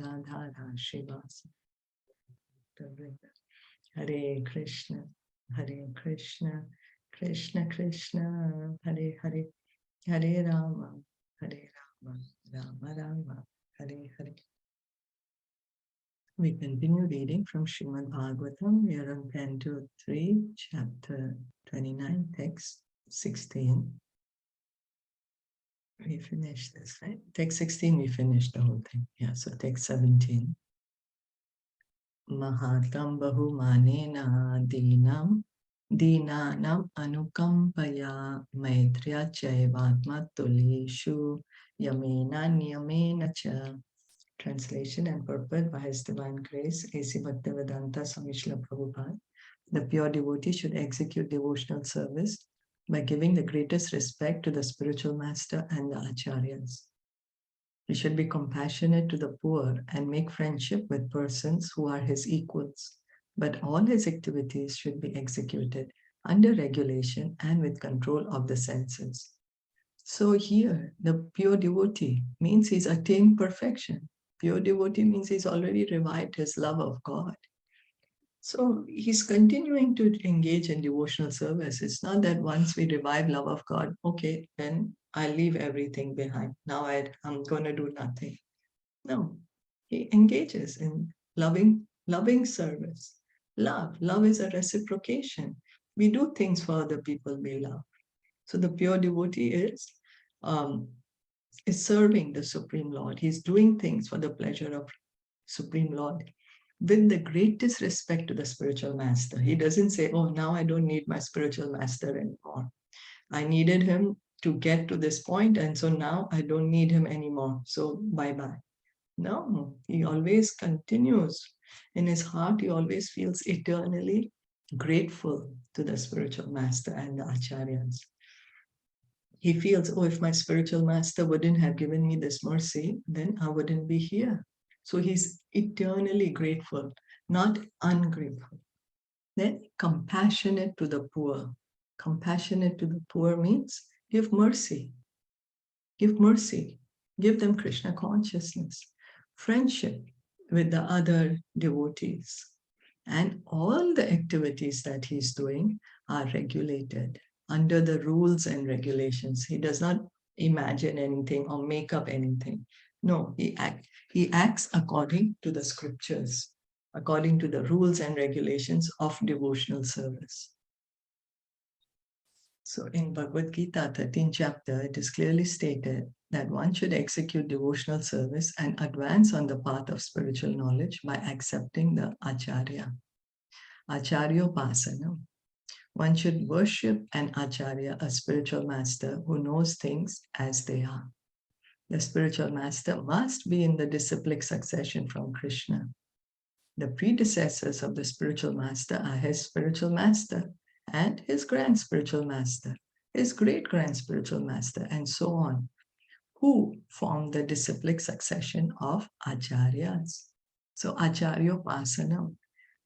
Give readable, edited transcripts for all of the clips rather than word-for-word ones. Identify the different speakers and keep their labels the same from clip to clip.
Speaker 1: Gadadhara Srivasa. Hare Krishna, Hare Krishna, Krishna Krishna, Hare Hare, Hare Rama, Hare Rama, Rama Rama, Hare Hare. We continue reading from Srimad Bhagavatam. We are on Canto 3, Chapter 29, Text 16. We finished this, right? Text 16, we finished the whole thing. Yeah, so text 17. Mahatam bahumanena dinanam anukampaya maitriya chaivatma tulishu yamena niyamena cha. Translation and purport by His Divine Grace, A.C. Bhaktivedanta Swami Srila Prabhupada. The pure devotee should execute devotional service by giving the greatest respect to the spiritual master and the acharyas. He should be compassionate to the poor and make friendship with persons who are his equals. But all his activities should be executed under regulation and with control of the senses. So here, the pure devotee means he's attained perfection. Pure devotee means he's already revived his love of God. So he's continuing to engage in devotional service. It's not that once we revive love of God, okay, then I leave everything behind. Now I'm going to do nothing. No, he engages in loving service. Love is a reciprocation. We do things for other people we love. So the pure devotee is serving the Supreme Lord. He's doing things for the pleasure of Supreme Lord with the greatest respect to the spiritual master. He doesn't say, oh, now I don't need my spiritual master anymore. I needed him to get to this point, and so now I don't need him anymore. So bye-bye. No, he always continues. In his heart, he always feels eternally grateful to the spiritual master and the acharyas. He feels, oh, if my spiritual master wouldn't have given me this mercy, then I wouldn't be here. So he's eternally grateful, not ungrateful. Then compassionate to the poor. Compassionate to the poor means give mercy. Give mercy. Give them Krishna consciousness. Friendship with the other devotees. And all the activities that he's doing are regulated under the rules and regulations. He does not imagine anything or make up anything. No, he acts according to the scriptures, according to the rules and regulations of devotional service. So in Bhagavad Gita, 13th chapter, it is clearly stated that one should execute devotional service and advance on the path of spiritual knowledge by accepting the acharya. Acharyopasana. One should worship an acharya, a spiritual master who knows things as they are. The spiritual master must be in the disciplic succession from Krishna. The predecessors of the spiritual master are his spiritual master and his grand spiritual master, his great-grand spiritual master, and so on, who form the disciplic succession of acharyas. So acharyopasana.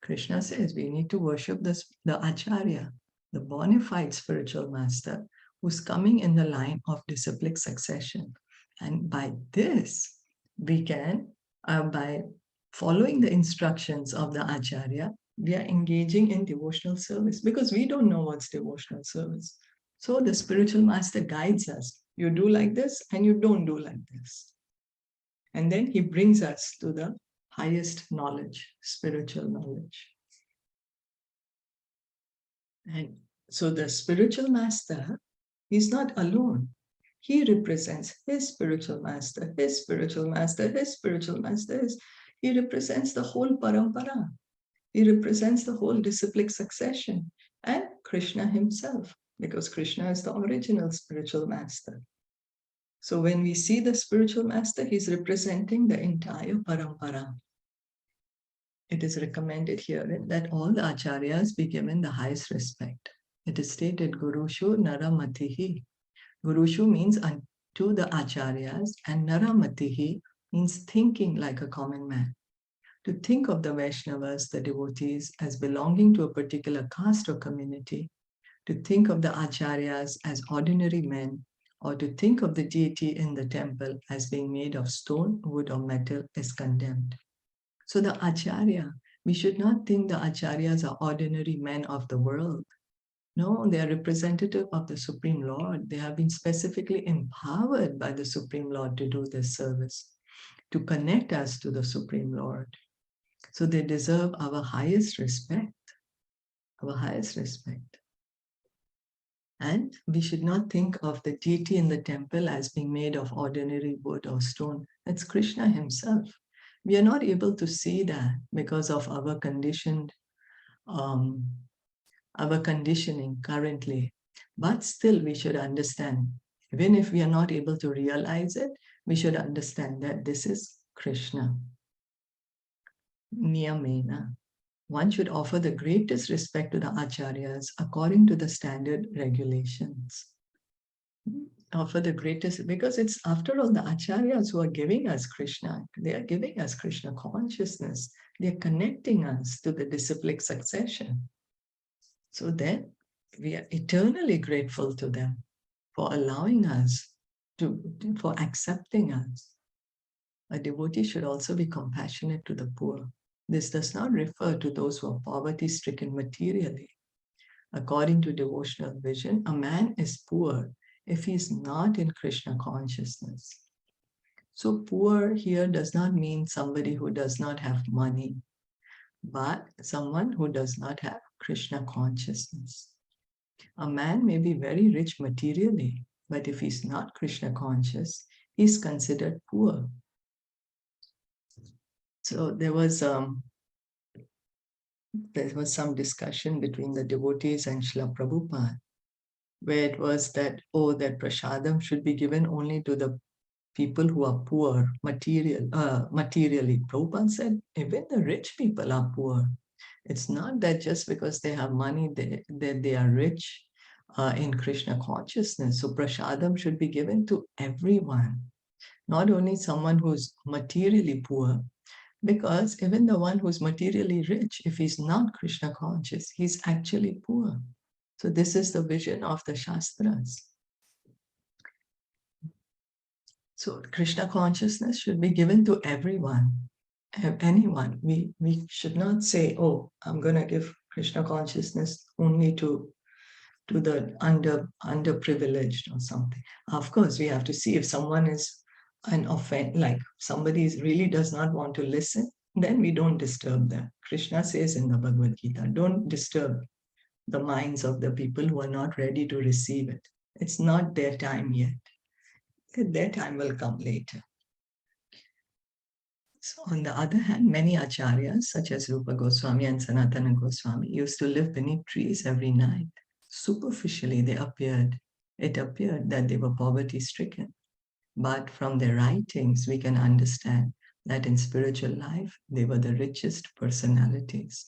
Speaker 1: Krishna says we need to worship the acharya, the bona fide spiritual master who's coming in the line of disciplic succession. And by this, we can, by following the instructions of the acharya, we are engaging in devotional service because we don't know what's devotional service. So the spiritual master guides us. You do like this and you don't do like this. And then he brings us to the highest knowledge, spiritual knowledge. And so the spiritual master is not alone. He represents his spiritual master, his spiritual master, his spiritual master. He represents the whole parampara. He represents the whole disciplic succession and Krishna himself, because Krishna is the original spiritual master. So when we see the spiritual master, he's representing the entire parampara. It is recommended here that all the acharyas be given the highest respect. It is stated, Gurushu Naramatihi. Gurushu means unto the acharyas, and Naramatihi means thinking like a common man. To think of the Vaishnavas, the devotees, as belonging to a particular caste or community, to think of the acharyas as ordinary men or to think of the deity in the temple as being made of stone, wood, or metal is condemned. So the Acharya, we should not think the Acharyas are ordinary men of the world. No, they are representative of the Supreme Lord. They have been specifically empowered by the Supreme Lord to do this service, to connect us to the Supreme Lord. So they deserve our highest respect, our highest respect. And we should not think of the deity in the temple as being made of ordinary wood or stone. It's Krishna himself. We are not able to see that because of our conditioning currently. But still we should understand, even if we are not able to realize it, we should understand that this is Krishna. Niyamena. One should offer the greatest respect to the acharyas according to the standard regulations. Offer the greatest, because it's after all the acharyas who are giving us Krishna. They are giving us Krishna consciousness. They are connecting us to the disciplic succession. So then we are eternally grateful to them for allowing us, for accepting us. A devotee should also be compassionate to the poor. This does not refer to those who are poverty-stricken materially. According to devotional vision, a man is poor if he is not in Krishna consciousness. So poor here does not mean somebody who does not have money, but someone who does not have Krishna consciousness. A man may be very rich materially, but if he's not Krishna conscious, he's considered poor. So there was some discussion between the devotees and Srila Prabhupada, where it was that, that prasadam should be given only to the people who are poor materially. Prabhupada said, even the rich people are poor. It's not that just because they have money, they are rich in Krishna consciousness. So prasadam should be given to everyone, not only someone who's materially poor, because even the one who's materially rich, if he's not Krishna conscious, he's actually poor. So this is the vision of the Shastras. So Krishna consciousness should be given to everyone, anyone. We should not say, I'm going to give Krishna consciousness only to the underprivileged or something. Of course, we have to see if someone is an offense, like somebody really does not want to listen, then we don't disturb them. Krishna says in the Bhagavad Gita, don't disturb the minds of the people who are not ready to receive it. It's not their time yet. Their time will come later. So on the other hand, many acharyas, such as Rupa Goswami and Sanatana Goswami, used to live beneath trees every night. Superficially, it appeared that they were poverty-stricken. But from their writings, we can understand that in spiritual life, they were the richest personalities.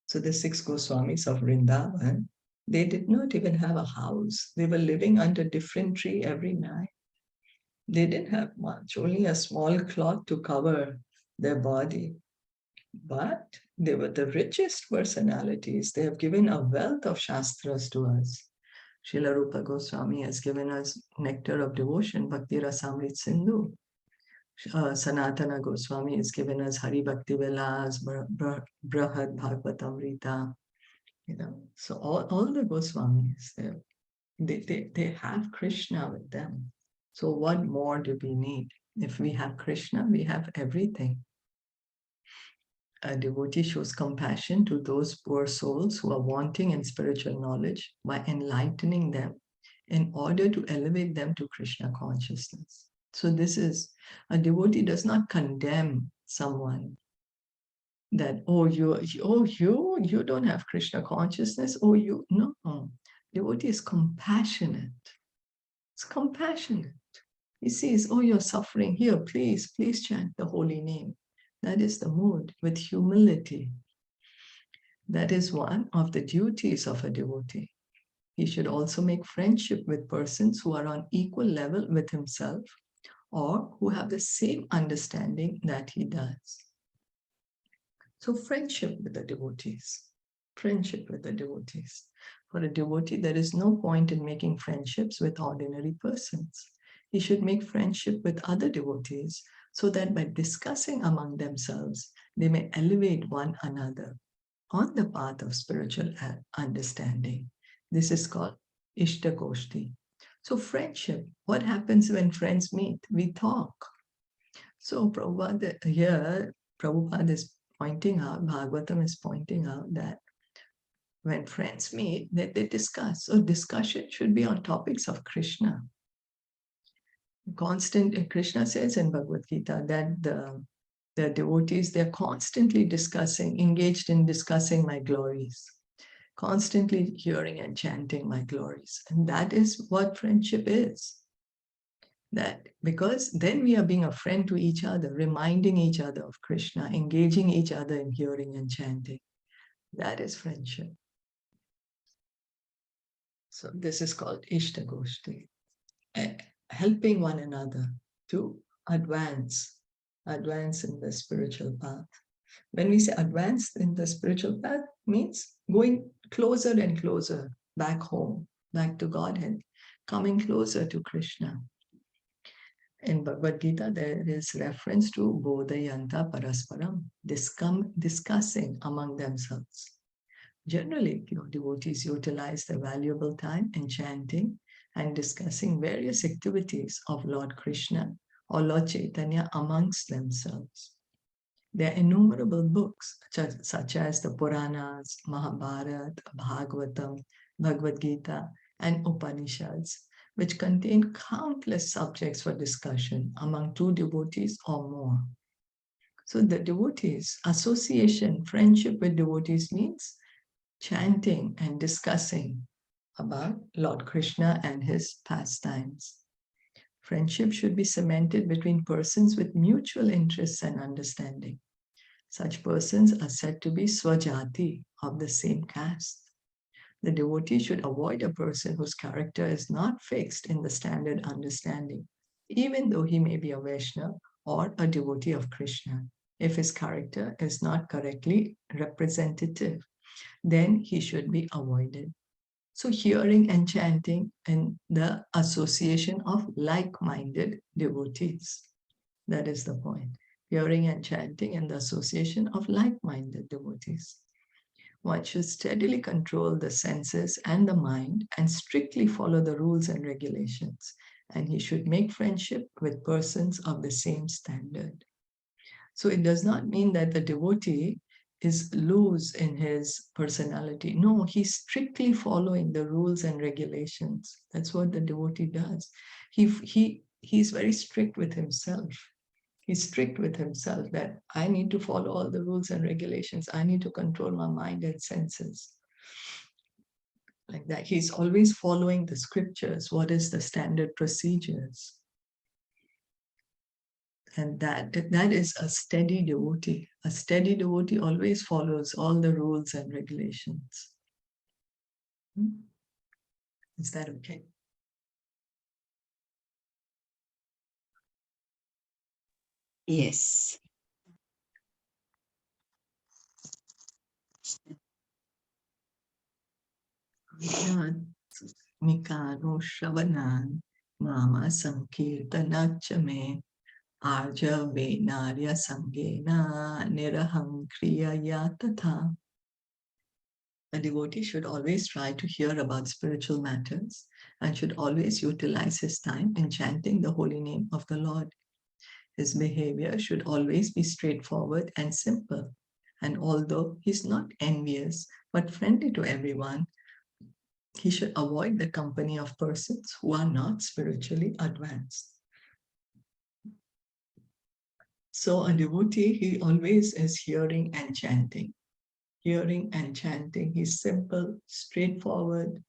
Speaker 1: So the 6 Goswamis of Vrindavan, they did not even have a house. They were living under a different tree every night. They didn't have much, only a small cloth to cover their body. But they were the richest personalities. They have given a wealth of Shastras to us. Srila Rupa Goswami has given us Nectar of Devotion, Bhakti Rasamrit Sindhu. Sanatana Goswami has given us Hari Bhakti Vilas, Brahad Bhagavatamrita. So all the Goswamis, they have Krishna with them. So what more do we need? If we have Krishna, we have everything. A devotee shows compassion to those poor souls who are wanting in spiritual knowledge by enlightening them in order to elevate them to Krishna consciousness. So this is, a devotee does not condemn someone that, you don't have Krishna consciousness, no. Devotee is compassionate. It's compassionate. He sees, you're suffering here, please chant the holy name. That is the mood, with humility. That is one of the duties of a devotee. He should also make friendship with persons who are on equal level with himself or who have the same understanding that he does. So friendship with the devotees. Friendship with the devotees. For a devotee, there is no point in making friendships with ordinary persons. He should make friendship with other devotees so that by discussing among themselves, they may elevate one another on the path of spiritual understanding. This is called Ishtagoshti. So friendship, what happens when friends meet? We talk. So Prabhupada is pointing out, Bhagavatam is pointing out that when friends meet, that they discuss. So discussion should be on topics of Krishna. Krishna says in Bhagavad Gita that the devotees, they're constantly discussing, engaged in discussing my glories, constantly hearing and chanting my glories. And that is what friendship is. That because then we are being a friend to each other, reminding each other of Krishna, engaging each other in hearing and chanting. That is friendship. So this is called Ishtagoshti, helping one another to advance in the spiritual path. When we say advance in the spiritual path, means going closer and closer back home, back to Godhead, coming closer to Krishna. In Bhagavad Gita, there is reference to Bodhayanta Parasparam, discussing among themselves. Generally, devotees utilize their valuable time in chanting and discussing various activities of Lord Krishna or Lord Chaitanya amongst themselves. There are innumerable books such as the Puranas, Mahabharata, Bhagavatam, Bhagavad Gita, and Upanishads, which contain countless subjects for discussion among two devotees or more. So the devotees, association, friendship with devotees means chanting and discussing about Lord Krishna and his pastimes. Friendship should be cemented between persons with mutual interests and understanding. Such persons are said to be swajati, of the same caste. The devotee should avoid a person whose character is not fixed in the standard understanding, even though he may be a Vaishnava or a devotee of Krishna. If his character is not correctly representative, then he should be avoided. So hearing and chanting in the association of like-minded devotees. That is the point. Hearing and chanting in the association of like-minded devotees. One should steadily control the senses and the mind and strictly follow the rules and regulations. And he should make friendship with persons of the same standard. So it does not mean that the devotee is loose in his personality. No, he's strictly following the rules and regulations. That's what the devotee does. He's very strict with himself. He's strict with himself that I need to follow all the rules and regulations. I need to control my mind and senses. Like that. He's always following the scriptures. What is the standard procedures? And that is a steady devotee. A steady devotee always follows all the rules and regulations. Is that okay?
Speaker 2: Yes.
Speaker 1: Mikano Shavanan Mama Sankirtanacha me Arja Venarya Sangena Niraham Kriya Tatha. A devotee should always try to hear about spiritual matters and should always utilize his time in chanting the holy name of the Lord. His behavior should always be straightforward and simple. And although he's not envious but friendly to everyone, he should avoid the company of persons who are not spiritually advanced. So a devotee, he always is hearing and chanting. Hearing and chanting. He's simple, straightforward,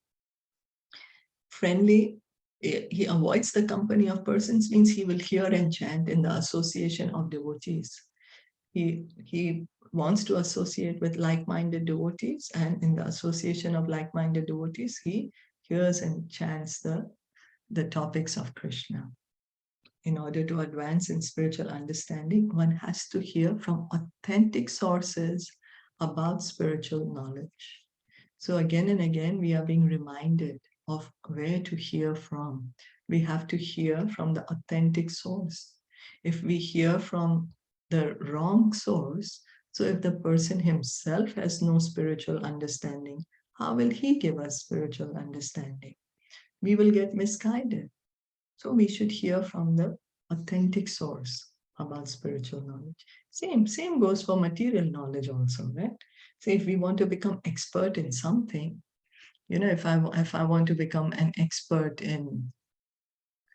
Speaker 1: friendly. He avoids the company of persons, means he will hear and chant in the association of devotees. He wants to associate with like-minded devotees, and in the association of like-minded devotees, he hears and chants the topics of Krishna. In order to advance in spiritual understanding, one has to hear from authentic sources about spiritual knowledge. So again and again, we are being reminded of where to hear from. We have to hear from the authentic source. If we hear from the wrong source, so if the person himself has no spiritual understanding, how will he give us spiritual understanding? We will get misguided. So we should hear from the authentic source about spiritual knowledge. Same goes for material knowledge also, right? So if we want to become expert in something, if I want to become an expert in,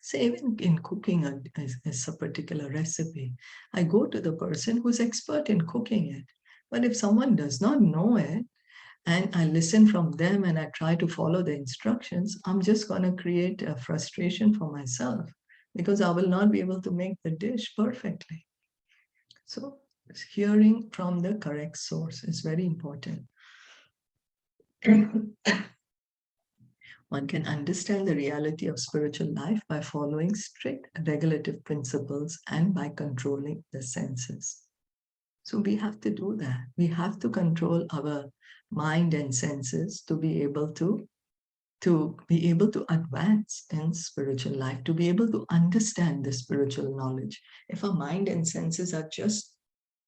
Speaker 1: say, even in cooking a particular recipe, I go to the person who's expert in cooking it. But if someone does not know it, and I listen from them and I try to follow the instructions, I'm just going to create a frustration for myself because I will not be able to make the dish perfectly. So hearing from the correct source is very important. One can understand the reality of spiritual life by following strict regulative principles and by controlling the senses. So we have to do that. We have to control our mind and senses to be able to advance in spiritual life, to be able to understand the spiritual knowledge. If our mind and senses are just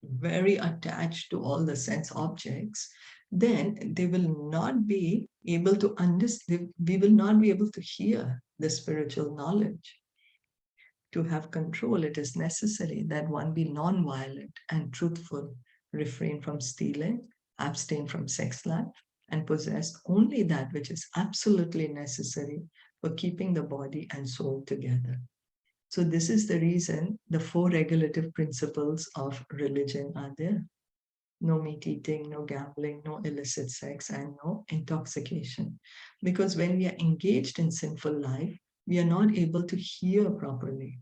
Speaker 1: very attached to all the sense objects, then they will not be able to understand, we will not be able to hear the spiritual knowledge. To have control, it is necessary that one be non-violent and truthful, refrain from stealing, abstain from sex life, and possess only that which is absolutely necessary for keeping the body and soul together. So this is the reason the 4 regulative principles of religion are there. No meat eating, no gambling, no illicit sex, and no intoxication. Because when we are engaged in sinful life, we are not able to hear properly.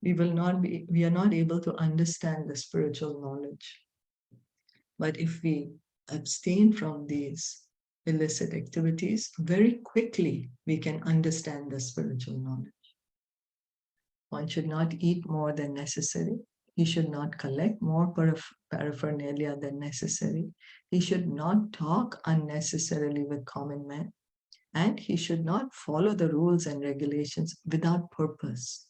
Speaker 1: We are not able to understand the spiritual knowledge. But if we abstain from these illicit activities, very quickly we can understand the spiritual knowledge. One should not eat more than necessary. He should not collect more paraphernalia than necessary. He should not talk unnecessarily with common men. And he should not follow the rules and regulations without purpose.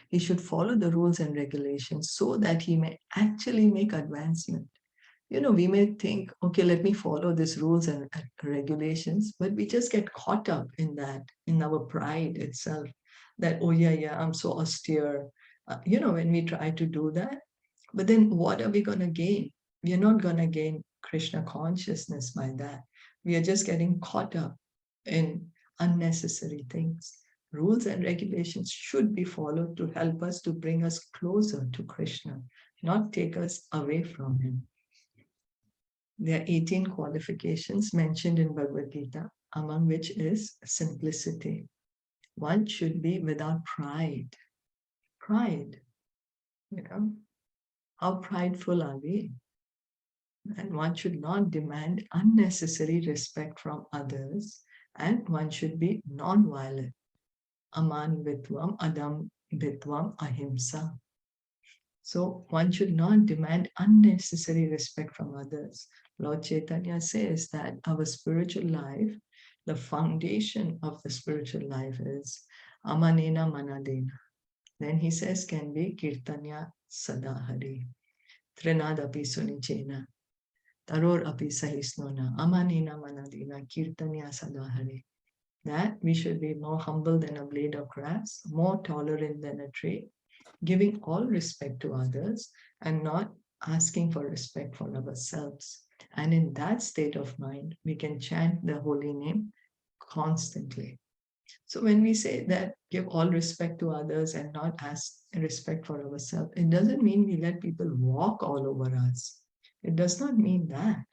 Speaker 1: He should follow the rules and regulations so that he may actually make advancement. We may think, okay, let me follow these rules and regulations, but we just get caught up in that, in our pride itself, that, oh yeah, I'm so austere. When we try to do that, but then what are we going to gain? We are not going to gain Krishna consciousness by that. We are just getting caught up in unnecessary things. Rules and regulations should be followed to help us, to bring us closer to Krishna, not take us away from him. There are 18 qualifications mentioned in Bhagavad Gita, among which is simplicity. One should be without pride. Pride, how prideful are we? And one should not demand unnecessary respect from others, and one should be non-violent. Aman vitvam, adam vitvam, ahimsa. So one should not demand unnecessary respect from others. Lord Chaitanya says that our spiritual life, the foundation of the spiritual life is amanena manadena. Then he says can be kirtanya sadahari, trinadapi sunichena, taror api sahisnona, amanena manadena, kirtanya sadahari. That we should be more humble than a blade of grass, more tolerant than a tree, giving all respect to others and not asking for respect for ourselves. And in that state of mind, we can chant the holy name constantly. So when we say that give all respect to others and not ask respect for ourselves, it doesn't mean we let people walk all over us. It does not mean that.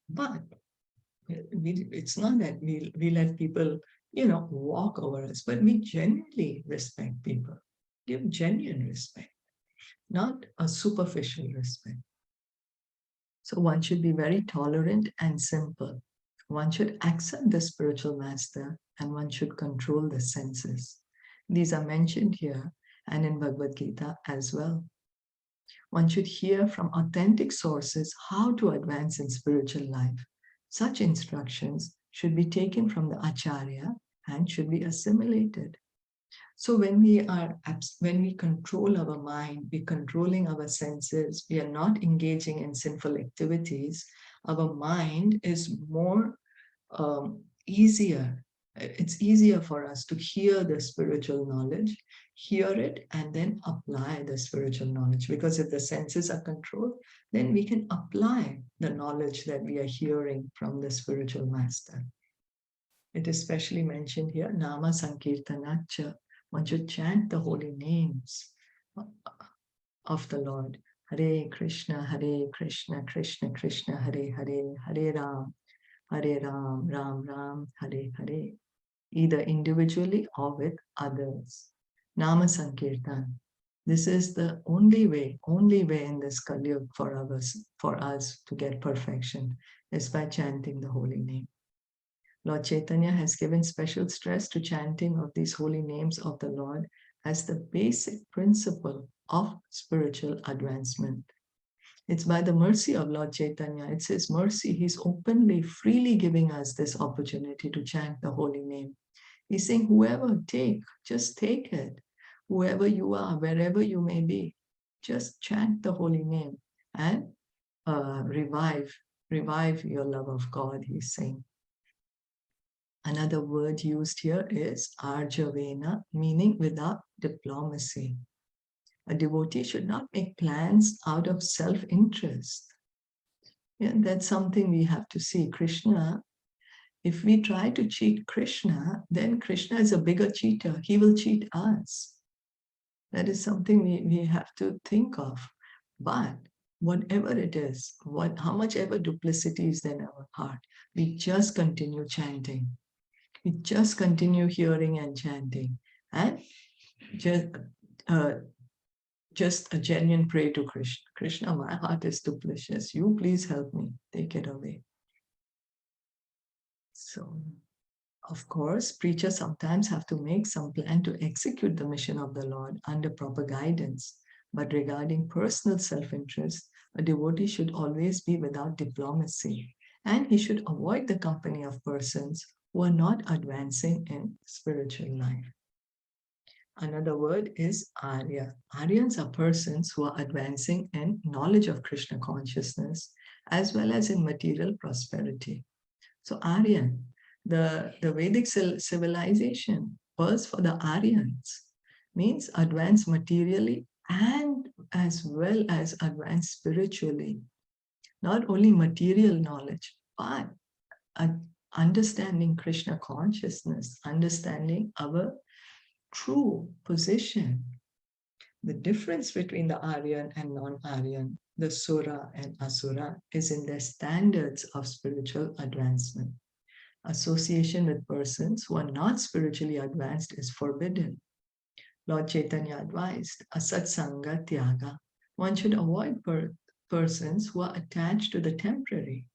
Speaker 1: But it's not that we let people, walk over us, but we genuinely respect people. Give genuine respect, not a superficial respect. So one should be very tolerant and simple. One should accept the spiritual master and one should control the senses. These are mentioned here and in Bhagavad Gita as well. One should hear from authentic sources how to advance in spiritual life. Such instructions should be taken from the Acharya and should be assimilated. So when we control our mind, we're controlling our senses, we are not engaging in sinful activities, our mind is more easier. It's easier for us to hear the spiritual knowledge, hear it, and then apply the spiritual knowledge. Because if the senses are controlled, then we can apply the knowledge that we are hearing from the spiritual master. It is specially mentioned here, Nama Sankirtanacha. One should chant the holy names of the Lord. Hare Krishna, Krishna Krishna, Hare Hare, Hare Ram, Ram Ram, Hare Hare. Either individually or with others. Nama Sankirtan. This is the only way in this Kali Yuga for us to get perfection is by chanting the holy name. Lord Chaitanya has given special stress to chanting of these holy names of the Lord as the basic principle of spiritual advancement. It's by the mercy of Lord Chaitanya, it's His mercy, He's openly, freely giving us this opportunity to chant the holy name. He's saying, whoever just take it. Whoever you are, wherever you may be, just chant the holy name and revive your love of God, he's saying. Another word used here is arjavena, meaning without diplomacy. A devotee should not make plans out of self-interest. Yeah, that's something we have to see. Krishna, if we try to cheat Krishna, then Krishna is a bigger cheater. He will cheat us. That is something we have to think of. But whatever it is, how much ever duplicity is in our heart, we just continue chanting. We just continue hearing and chanting. And just a genuine prayer to Krishna. Krishna, my heart is duplicitous. You please help me. Take it away. So, of course, preachers sometimes have to make some plan to execute the mission of the Lord under proper guidance. But regarding personal self-interest, a devotee should always be without diplomacy, and he should avoid the company of persons who are not advancing in spiritual life. Another word is Arya. Aryans are persons who are advancing in knowledge of Krishna consciousness as well as in material prosperity. So Aryan, the Vedic civilization was for the Aryans, means advance materially and as well as advance spiritually. Not only material knowledge, but understanding Krishna consciousness, understanding our true position. The difference between the Aryan and non-Aryan, the Sura and Asura, is in their standards of spiritual advancement. Association with persons who are not spiritually advanced is forbidden. Lord Chaitanya advised, asatsanga tyaga. One should avoid persons who are attached to the temporary.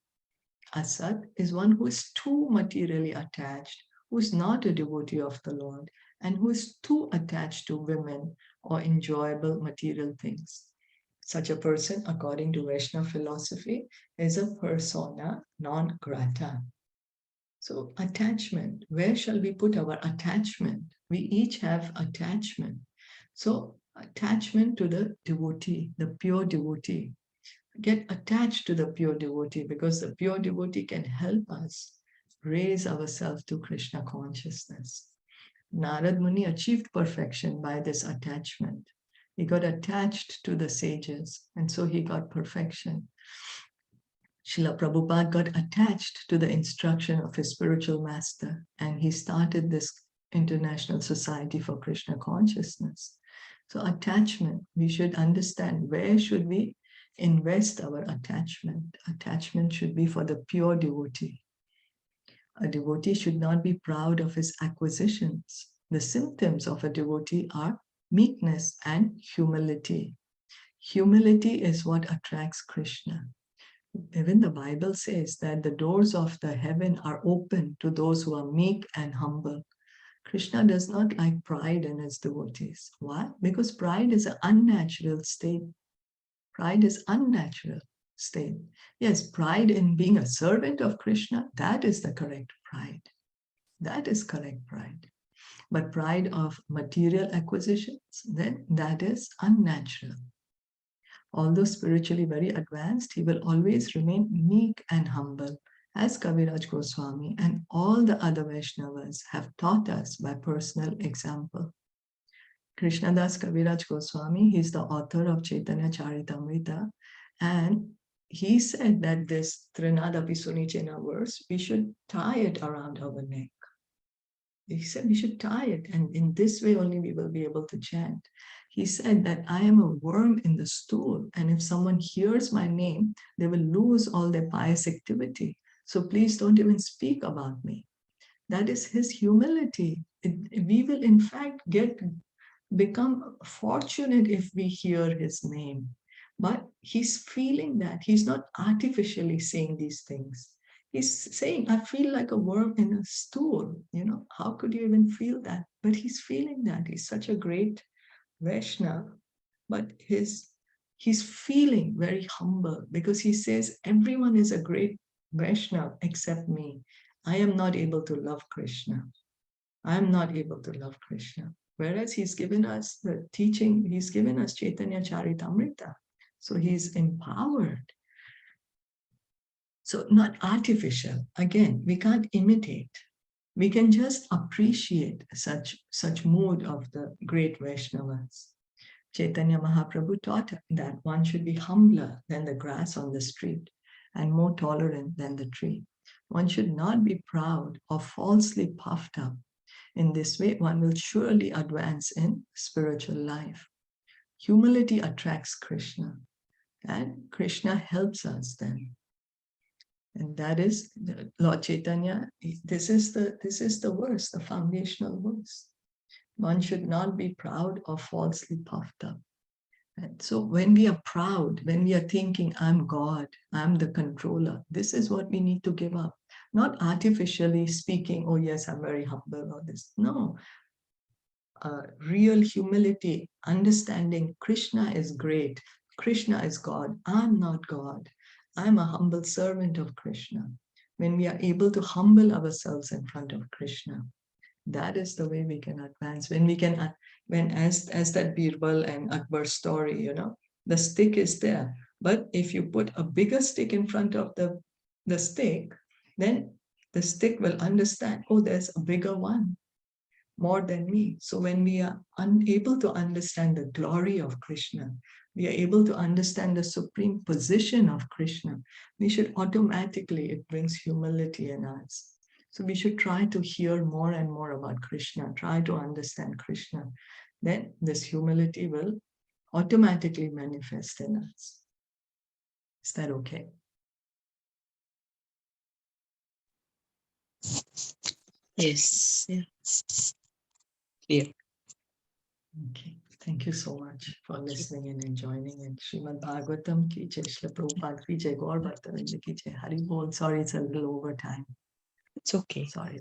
Speaker 1: Asat is one who is too materially attached, who is not a devotee of the Lord, and who is too attached to women or enjoyable material things. Such a person, according to Vaishnava philosophy, is a persona non grata. So attachment, where shall we put our attachment? We each have attachment. So attachment to the devotee, the pure devotee. Get attached to the pure devotee because the pure devotee can help us raise ourselves to Krishna consciousness. Narad Muni achieved perfection by this attachment. He got attached to the sages, and so he got perfection. Srila Prabhupada got attached to the instruction of his spiritual master, and he started this International Society for Krishna Consciousness. So attachment, we should understand where should we invest our attachment. Attachment should be for the pure devotee. A devotee should not be proud of his acquisitions. The symptoms of a devotee are meekness and humility. Humility is what attracts Krishna. Even the Bible says that the doors of the heaven are open to those who are meek and humble. Krishna does not like pride in his devotees. Why? Because pride is an unnatural state. Pride is unnatural state. Yes, pride in being a servant of Krishna, that is the correct pride. That is correct pride. But pride of material acquisitions, then that is unnatural. Although spiritually very advanced, he will always remain meek and humble, as Kaviraj Goswami and all the other Vaishnavas have taught us by personal example. Krishnadas Kaviraj Goswami, he is the author of Chaitanya Charitamrita, and he said that this Trinadapi Sunichena verse, we should tie it around our neck. He said we should tie it, and in this way only we will be able to chant. He said that I am a worm in the stool, and if someone hears my name, they will lose all their pious activity. So please don't even speak about me. That is his humility. We will in fact become fortunate if we hear his name. But he's feeling that. He's not artificially saying these things. He's saying, I feel like a worm in a stool. How could you even feel that? But he's feeling that. He's such a great Vaishnava. But he's feeling very humble because he says, everyone is a great Vaishnava except me. I am not able to love Krishna. I am not able to love Krishna. Whereas he's given us the teaching, he's given us Chaitanya Charitamrita. So he's empowered. So not artificial. Again, we can't imitate. We can just appreciate such mood of the great Vaishnavas. Chaitanya Mahaprabhu taught that one should be humbler than the grass on the street and more tolerant than the tree. One should not be proud or falsely puffed up. In this way, one will surely advance in spiritual life. Humility attracts Krishna, and Krishna helps us then. And that is Lord Chaitanya. This is the verse, the foundational verse. One should not be proud or falsely puffed up. And so when we are proud, when we are thinking, I'm God, I'm the controller, this is what we need to give up. Not artificially speaking, oh yes, I'm very humble or this. No. Real humility, understanding Krishna is great. Krishna is God. I'm not God. I'm a humble servant of Krishna. When we are able to humble ourselves in front of Krishna, that is the way we can advance. When as that Birbal and Akbar story, the stick is there. But if you put a bigger stick in front of the stick, then the stick will understand, oh, there's a bigger one, more than me. So when we are unable to understand the glory of Krishna, we are able to understand the supreme position of Krishna, we should automatically, it brings humility in us. So we should try to hear more and more about Krishna, try to understand Krishna. Then this humility will automatically manifest in us. Is that okay?
Speaker 2: Yes. Yeah. Clear.
Speaker 1: Okay. Thank you so much for listening and joining in. Srimad Bhagavatam ki jai, Shilpa Prabhupada ki jai, Gaur Bhakta Vrinda ki jai. Hari Bol. Sorry, it's a little over time.
Speaker 2: It's okay.
Speaker 1: Sorry.